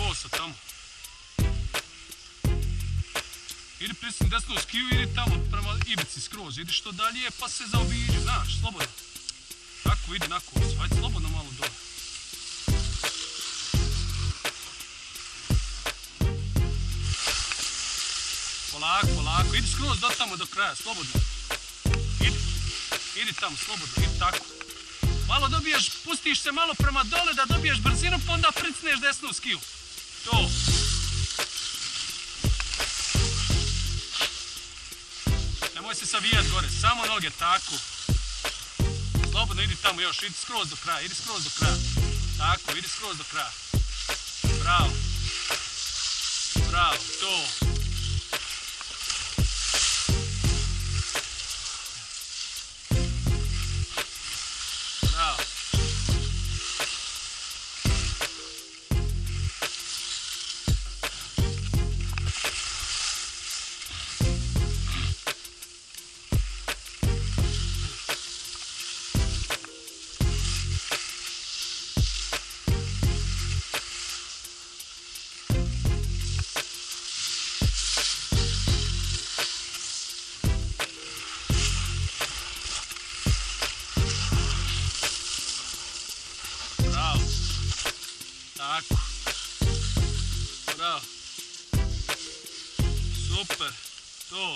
bosa tamo. Idi pristim desnu skiju, idi tamo prema Ibici skroz, idi što dalje pa se zaobiđi, znaš, slobodno. Tako, idi na kurs, hajde slobodno malo dole. Polako, polako, idi skroz do tamo do kraja, slobodno. Idi tamo, slobodno, idi tako. Malo dobiješ, pustiš se malo prema dole da dobiješ brzinu, pa onda pricneš desnu skiju. To. Nemoj se savijat gore, samo noge, tako. Slobodno idi tamo još, idi skroz do kraja, idi skroz do kraja. Tako, idi skroz do kraja. Bravo. Bravo, to. Bravo. Tako. Bravo. Super. To.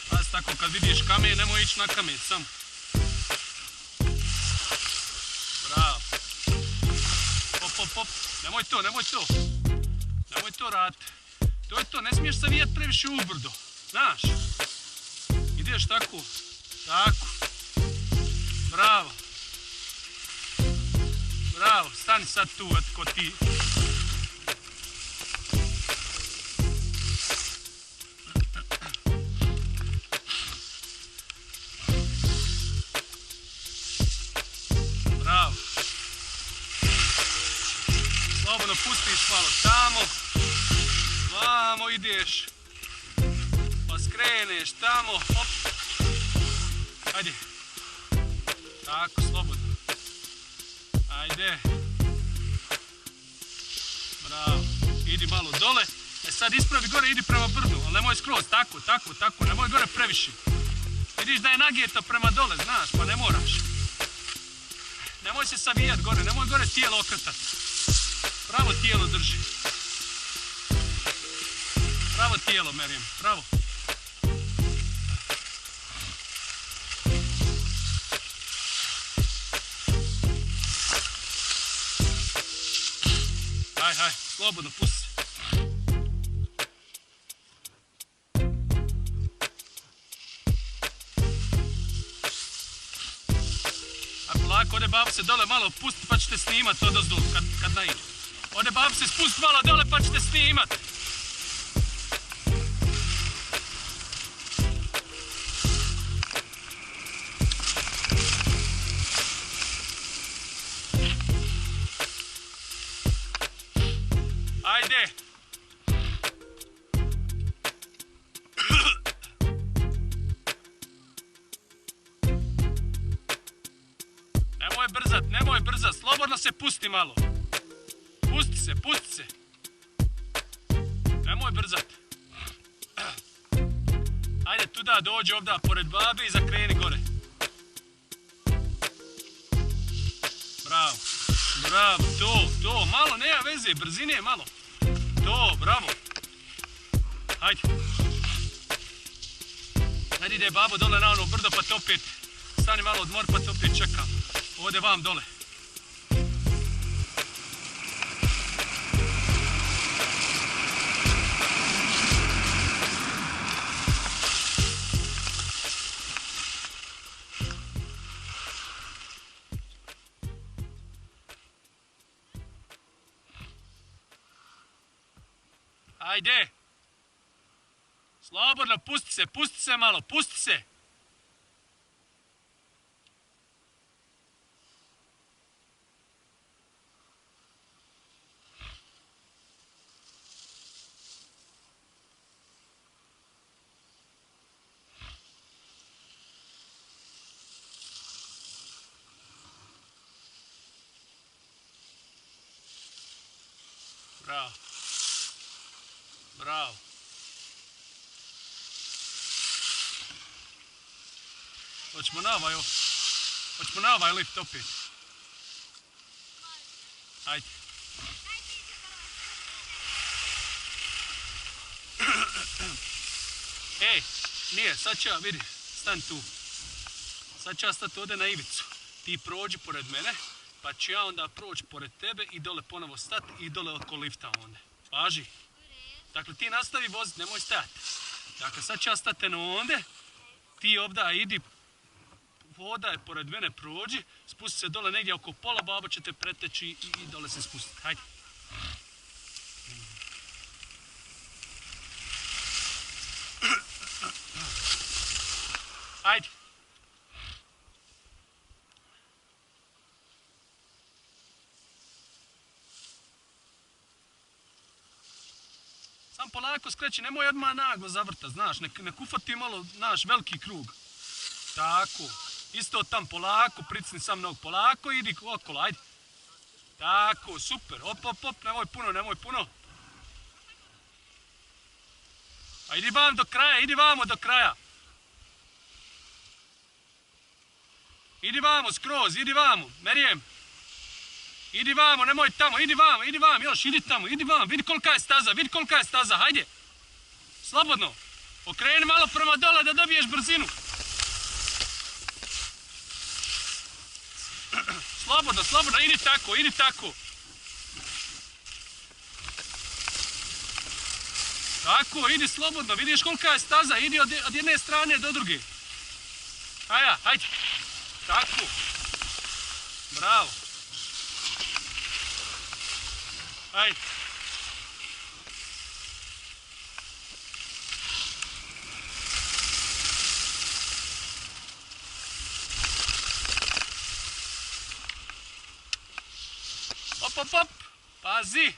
Pazi tako kad vidiš kamen, nemoj ići na kamen, sam. Bravo. Hop, hop, hop. Nemoj to, nemoj to. Nemoj to raditi. To je to, ne smiješ savijat previše ubrdo. Znaš. Ideš tako. Tako. Bravo. Bravo, stani sad tu, ko ti. Bravo. Slobodno pustiš malo tamo. Vamo ideš. Pa skreneš tamo, hop. Hajde. Tako, slobodno. Ajde. Bravo. Idi malo dole. Sad ispravi gore, idi prema brdu, ali nemoj skroz. Tako, tako, tako. Nemoj gore previše. Vidiš da je nagijeta prema dole, znaš, pa ne moraš. Nemoj se savijat gore, nemoj gore tijelo okretat. Pravo tijelo drži. Pravo tijelo, Merijem, pravo. Haj, slobodno, pusti se. A polako, ode babo se dole malo pusti pa ćete snimat odozdo kad naiđe. Ode babo se spust malo dole pa ćete snimat. Ajde! Nemoj brzat, slobodno se pusti malo. Pusti se. Nemoj brzat. Ajde tuda dođi ovdje pored babe i zakreni gore. Bravo. Bravo, to, malo, nema veze, brzine malo. To, bravo. Hajde. Hajde ide babo dole na ono brdo pa te opet stani malo odmor pa te opet čekam. Ovdje vam dole. Ajde. Slobodno, pusti se malo, pusti se. Bravo. Bravo. Hoćemo na ovaj lift opet. Ajde. Ej, nije, sad ću ja, vidi, stani tu. Sad ću ja stati ovdje na ivicu. Ti prođi pored mene, pa ću ja onda proći pored tebe i dole ponovo stati i dole oko lifta onda. Važi? Dakle, ti nastavi voziti, nemoj stajati. Dakle, sad ću ja stati ondje, ti ovdje idi, hodaj pored mene, prođi, spusti se dole negdje oko pola, baba će te preteći i dole se spustiti. Hajde. Hajde. Sam polako skreći, nemoj odmah naglo zavrta, znaš, ne ufati malo, znaš, veliki krug. Tako. Isto tam polako, pricni sam nog polako, idi okolo, ajde. Tako, super, op, nemoj puno. A idi vam do kraja, idi vamo do kraja. Idi vamo skroz, idi vamo, Merijem. Idi vamo, nemoj tamo, idi vam, još, idi tamo, idi vam, vidi kolika je staza, hajde. Slobodno. Okreni malo prema dole da dobiješ brzinu. Slobodno, idi tako. Tako, idi slobodno, vidiš kolika je staza, idi od jedne strane do druge. Hajde. Tako. Bravo. Hajde. Op. Pazi.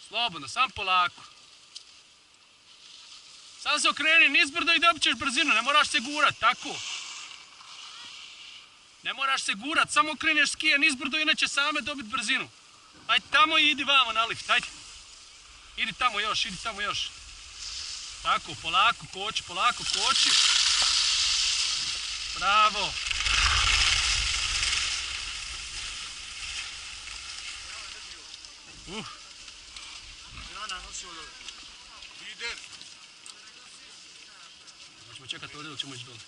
Slobodno, sam polako. Sad se okreni nizbrdo i dobit ćeš brzinu, ne moraš se gurat, tako. Ne moraš se gurat, samo okreneš skije nizbrdo i inače same dobit brzinu. Ajde tamo i idi vamo na lift, ajde. Idi tamo još. Tako, polako koči. Bravo. Hoćemo čekati ovdje ili ćemo ići dole?